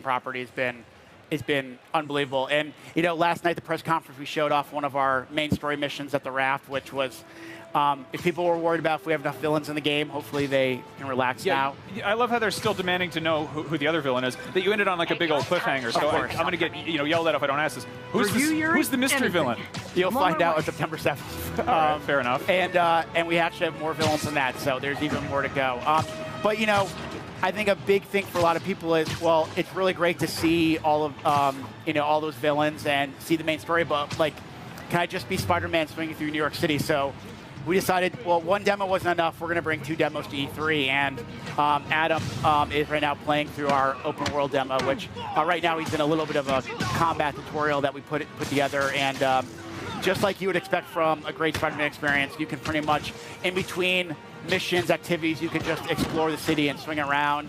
property has been unbelievable. And last night the press conference we showed off one of our main story missions at the Raft, which was if people were worried about if we have enough villains in the game, hopefully they can relax now. I love how they're still demanding to know who the other villain is. That you ended on like a big old cliffhanger. So I'm going to get yelled at if I don't ask this. Who's the mystery villain? You'll find out on September 7th. Right, fair enough. And we actually have more villains than that, so there's even more to go. But I think a big thing for a lot of people is, well, it's really great to see all of all those villains and see the main story, but like, can I just be Spider-Man swinging through New York City? So we decided, well, one demo wasn't enough. We're going to bring 2 demos to E3, and Adam is right now playing through our open world demo, which right now he's in a little bit of a combat tutorial that we put together, and just like you would expect from a great Spider-Man experience, you can pretty much, in between missions, activities, you can just explore the city and swing around,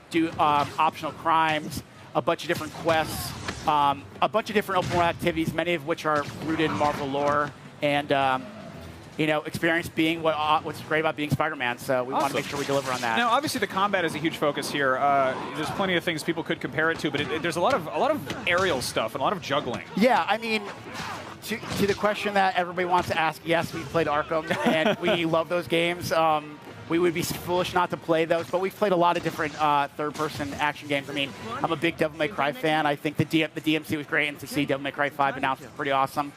do optional crimes, a bunch of different quests, a bunch of different open world activities, many of which are rooted in Marvel lore, and experience being what's great about being Spider-Man. So we want to make sure we deliver on that. Now, obviously, the combat is a huge focus here. There's plenty of things people could compare it to, but there's a lot of aerial stuff and a lot of juggling. Yeah, I mean, to the question that everybody wants to ask, yes, we played Arkham, and we love those games. We would be foolish not to play those, but we've played a lot of different third-person action games. I mean, I'm a big Devil May Cry fan. I think the DMC was great, and to see Devil May Cry 5 announced was pretty awesome.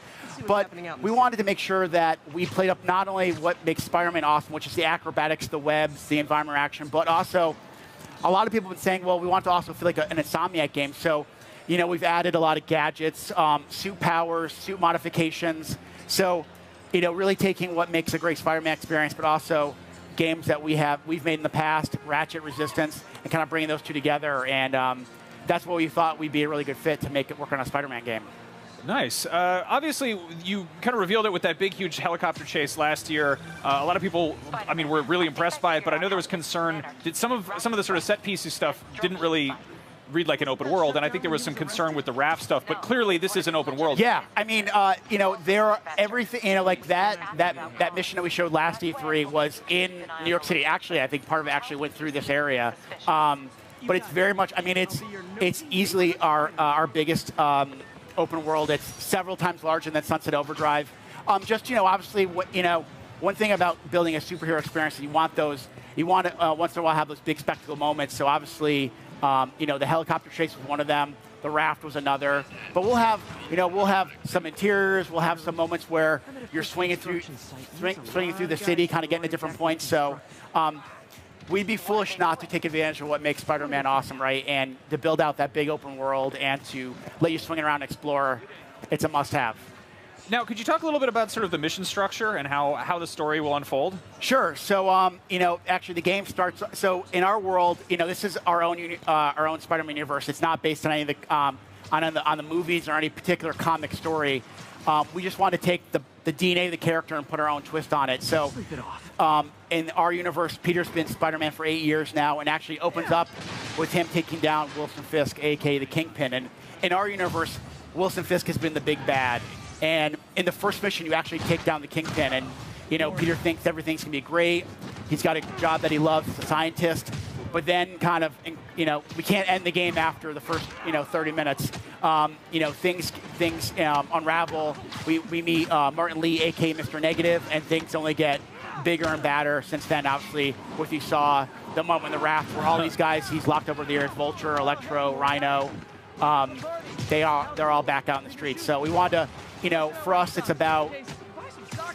But we wanted to make sure that we played up not only what makes Spider-Man awesome, which is the acrobatics, the webs, the environment action, but also a lot of people have been saying, well, we want to also feel like an Insomniac game. So we've added a lot of gadgets, suit powers, suit modifications. So, really taking what makes a great Spider-Man experience, but also games that we've made in the past, Ratchet, Resistance, and kind of bringing those two together. And that's what we thought we'd be a really good fit to make it work on a Spider-Man game. Nice. Obviously, you kind of revealed it with that big, huge helicopter chase last year. A lot of people, were really impressed by it, but I know there was concern that some of the sort of set pieces stuff didn't really read like an open world, and I think there was some concern with the raft stuff, but clearly this is an open world. Yeah, I mean, there are everything, like that mission that we showed last E3 was in New York City. Actually, I think part of it actually went through this area. But it's very much, it's easily our biggest open world. It's several times larger than Sunset Overdrive. Obviously, one thing about building a superhero experience, you want to once in a while have those big spectacle moments. So obviously, the helicopter chase was one of them. The raft was another. But we'll have some interiors. We'll have some moments where you're swinging through the city, kind of getting to different points. So we'd be foolish not to take advantage of what makes Spider-Man awesome, right? And to build out that big open world and to let you swing around and explore, it's a must-have. Now, could you talk a little bit about sort of the mission structure and how the story will unfold? Sure. So, actually, the game starts. So, in our world, this is our own Spider-Man universe. It's not based on any of the on the movies or any particular comic story. We just want to take the DNA of the character and put our own twist on it. So, in our universe, Peter's been Spider-Man for 8 years now, and actually opens up with him taking down Wilson Fisk, a.k.a. the Kingpin. And in our universe, Wilson Fisk has been the big bad. And in the first mission, you actually take down the Kingpin, and Peter thinks everything's gonna be great. He's got a job that he loves, he's a scientist. But then, kind of, we can't end the game after the first, 30 minutes. Things unravel. We meet Martin Lee, aka Mr. Negative, and things only get bigger and badder since then. Obviously, what you saw the moment in the raft, where all these guys he's locked over the earth: Vulture, Electro, Rhino. They're all back out in the streets. So we wanted to, for us, it's about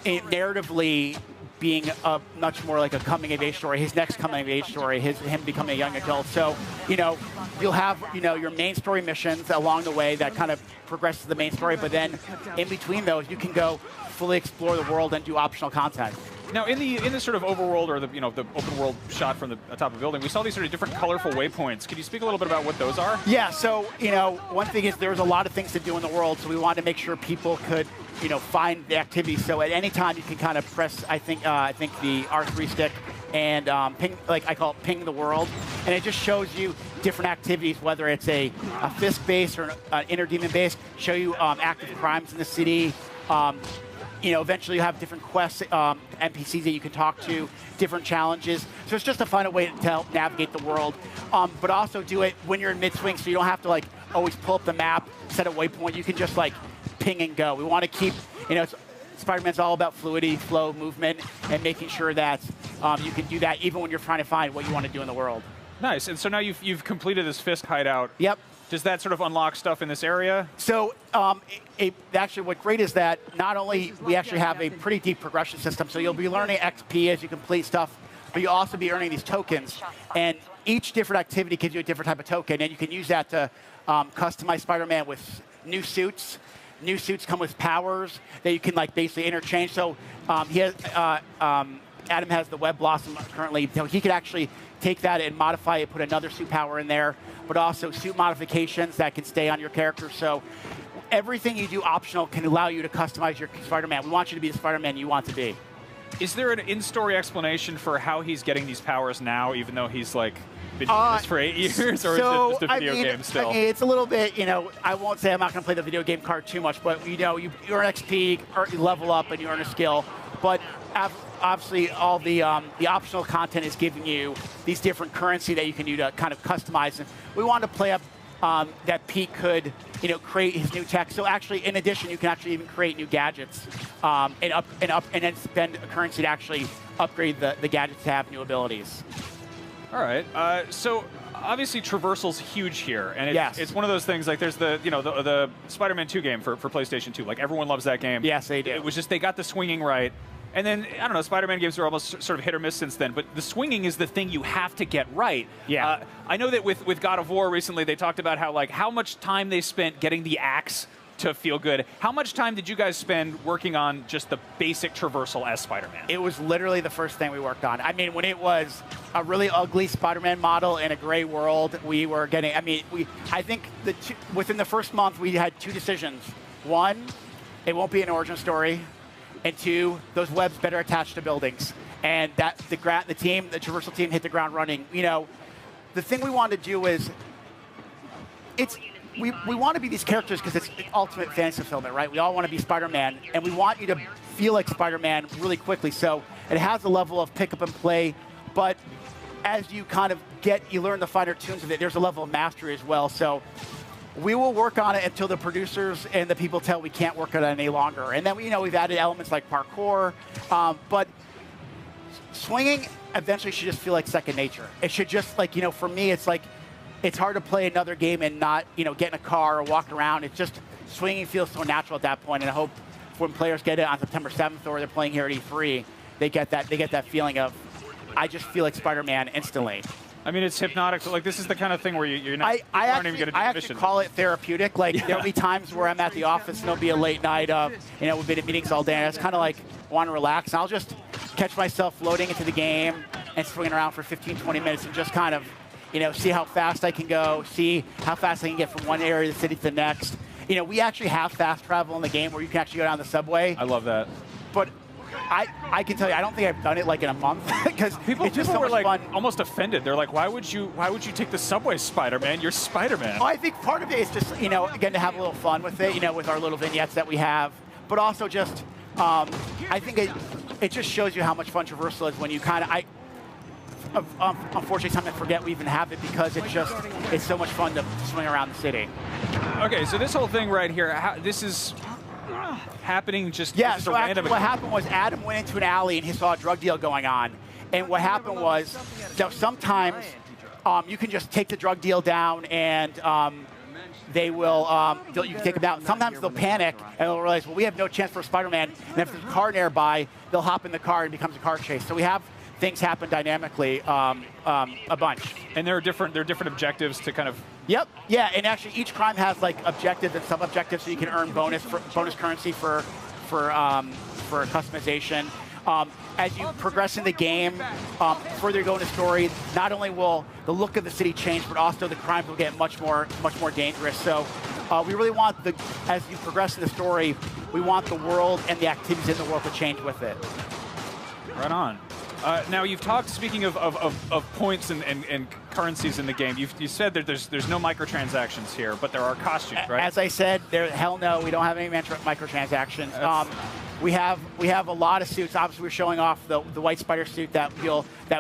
narratively being much more like a coming-of-age story. His next coming-of-age story, him becoming a young adult. So, you'll have, your main story missions along the way that kind of progress to the main story, but then in between those, you can go fully explore the world and do optional content. Now, in the sort of overworld, or the open world shot from the top of the building, we saw these sort of different colorful waypoints. Could you speak a little bit about what those are? Yeah. So, one thing is there's a lot of things to do in the world, so we wanted to make sure people could, find the activities. So at any time you can kind of press, I think the R3 stick and ping, like I call it, ping the world, and it just shows you different activities, whether it's a Fisk base or an Inner Demon base. Show you active crimes in the city. eventually you have different quests, NPCs that you can talk to, different challenges. So it's just to find a way to help navigate the world, but also do it when you're in mid-swing, so you don't have to like always pull up the map, set a waypoint. You can just like ping and go. We want to keep, Spider-Man's all about fluidity, flow, movement, and making sure that you can do that even when you're trying to find what you want to do in the world. Nice. And so now you've completed this Fisk hideout. Yep. Does that sort of unlock stuff in this area? So actually what's great is that not only we actually have a pretty deep progression system, so you'll be learning XP as you complete stuff, but you'll also be earning these tokens. And each different activity gives you a different type of token, and you can use that to customize Spider-Man with new suits. New suits come with powers that you can like basically interchange. So he has, Adam has the Web Blossom currently. So he could actually take that and modify it, put another suit power in there, but also suit modifications that can stay on your character. So everything you do optional can allow you to customize your Spider-Man. We want you to be the Spider-Man you want to be. Is there an in-story explanation for how he's getting these powers now, even though he's like been doing this for 8 years, or is it just a video game still? It's a little bit, I won't say I'm not going to play the video game card too much, but you earn XP, or you level up, and you earn a skill. But obviously, all the optional content is giving you these different currency that you can do to kind of customize. And we wanted to play up that Pete could, create his new tech. So actually, in addition, you can actually even create new gadgets and then spend a currency to actually upgrade the gadgets to have new abilities. All right. So obviously, traversal's huge here, and it's one of those things. Like there's the Spider-Man 2 game for PlayStation 2. Like everyone loves that game. Yes, they do. It was just they got the swinging right. And then, I don't know, Spider-Man games are almost sort of hit or miss since then, but the swinging is the thing you have to get right. Yeah. I know that with God of War recently, they talked about how much time they spent getting the axe to feel good. How much time did you guys spend working on just the basic traversal as Spider-Man? It was literally the first thing we worked on. I mean, when it was a really ugly Spider-Man model in a gray world, we were getting, I think within the first month, we had 2 decisions. 1, it won't be an origin story. And 2, those webs better attach to buildings. And that the traversal team hit the ground running. The thing we want to do is, we want to be these characters because it's ultimate fantasy fulfillment, right? We all want to be Spider-Man, and we want you to feel like Spider-Man really quickly. So it has a level of pick up and play, but as you kind of you learn the finer tunes of it, there's a level of mastery as well. So we will work on it until the producers and the people tell we can't work on it any longer. And then we've added elements like parkour, but swinging eventually should just feel like second nature. It should just for me, it's like it's hard to play another game and not get in a car or walk around. It's just swinging feels so natural at that point. And I hope when players get it on September 7th or they're playing here at E3, they get that feeling of I just feel like Spider-Man instantly. I mean, it's hypnotic. Like, this is the kind of thing where you're not even going to do the mission. I actually call it therapeutic. Like, there'll be times where I'm at the office and there'll be a late night of, we've been at meetings all day, and it's kind of like, want to relax. And I'll just catch myself floating into the game and swinging around for 15, 20 minutes and just kind of, see how fast I can go, see how fast I can get from one area of the city to the next. We actually have fast travel in the game where you can actually go down the subway. I love that. But I can tell you, I don't think I've done it like in a month because it's just so were much fun. Almost offended. They're like, why would you take the subway, Spider-Man? You're Spider-Man. Oh, I think part of it is just, again, to have a little fun with it, with our little vignettes that we have, but also just, I think it just shows you how much fun traversal is when you kind of, unfortunately, sometimes I forget we even have it because it's so much fun to swing around the city. Okay, so this whole thing right here, this is happening just so actually what happened was Adam went into an alley and he saw a drug deal going on. And what happened was, sometimes you can just take the drug deal down and they will, you can take them down. Sometimes they'll panic and they'll realize, well, we have no chance for Spider-Man. And if there's a car nearby, they'll hop in the car and it becomes a car chase. So we have things happen dynamically a bunch. And there are different objectives to kind of. Yep. Yeah, and actually each crime has like objectives and sub-objectives, so you can earn bonus currency for customization. As you progress in the game, further you go in the story, not only will the look of the city change, but also the crimes will get much more dangerous. So we really want as you progress in the story, we want the world and the activities in the world to change with it. Right on. Now you've talked, speaking of points and currencies in the game, you said that there's no microtransactions here, but there are costumes, right? As I said, hell no, we don't have any microtransactions. we have a lot of suits. Obviously, we're showing off the white spider suit that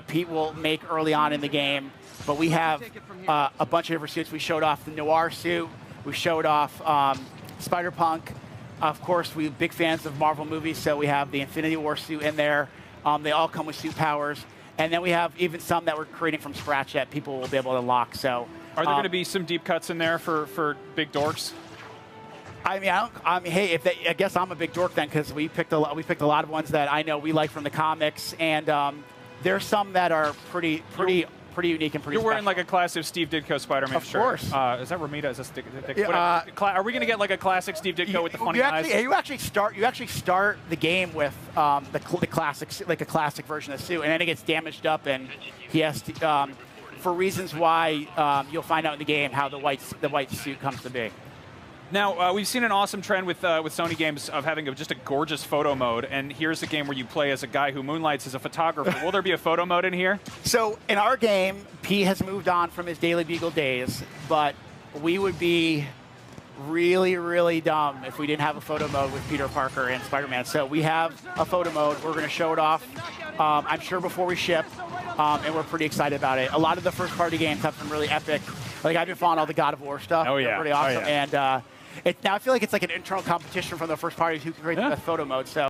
Pete will make early on in the game. But we have a bunch of different suits. We showed off the Noir suit. We showed off Spider-Punk. Of course, we're big fans of Marvel movies, so we have the Infinity War suit in there. They all come with suit powers. And then we have even some that we're creating from scratch that people will be able to unlock. So, are there going to be some deep cuts in there for big dorks? I mean, hey, I guess I'm a big dork then, because we picked a lot of ones that I know we like from the comics, and there's some that are pretty unique and pretty. You're wearing special. like a classic Steve Ditko Spider-Man shirt. Of course. Is that Romita? Is that Ditko? Are we going to get like a classic Steve Ditko with the funny eyes? You actually start the game with the classic, like a classic version of the suit, and then it gets damaged up, and he has to, for reasons why you'll find out in the game how the white suit comes to be. Now, we've seen an awesome trend with Sony games of having just a gorgeous photo mode, and here's a game where you play as a guy who moonlights as a photographer. Will there be a photo mode in here? So, in our game, Pete has moved on from his Daily Bugle days, but we would be really, really dumb if we didn't have a photo mode with Peter Parker and Spider-Man. So we have a photo mode. We're going to show it off, I'm sure, before we ship, and we're pretty excited about it. A lot of the first-party games have some really epic, like I've been following all the God of War stuff. Oh, yeah. They're pretty awesome. Oh, yeah. And now I feel like it's like an internal competition from the first parties who can create the best photo mode. So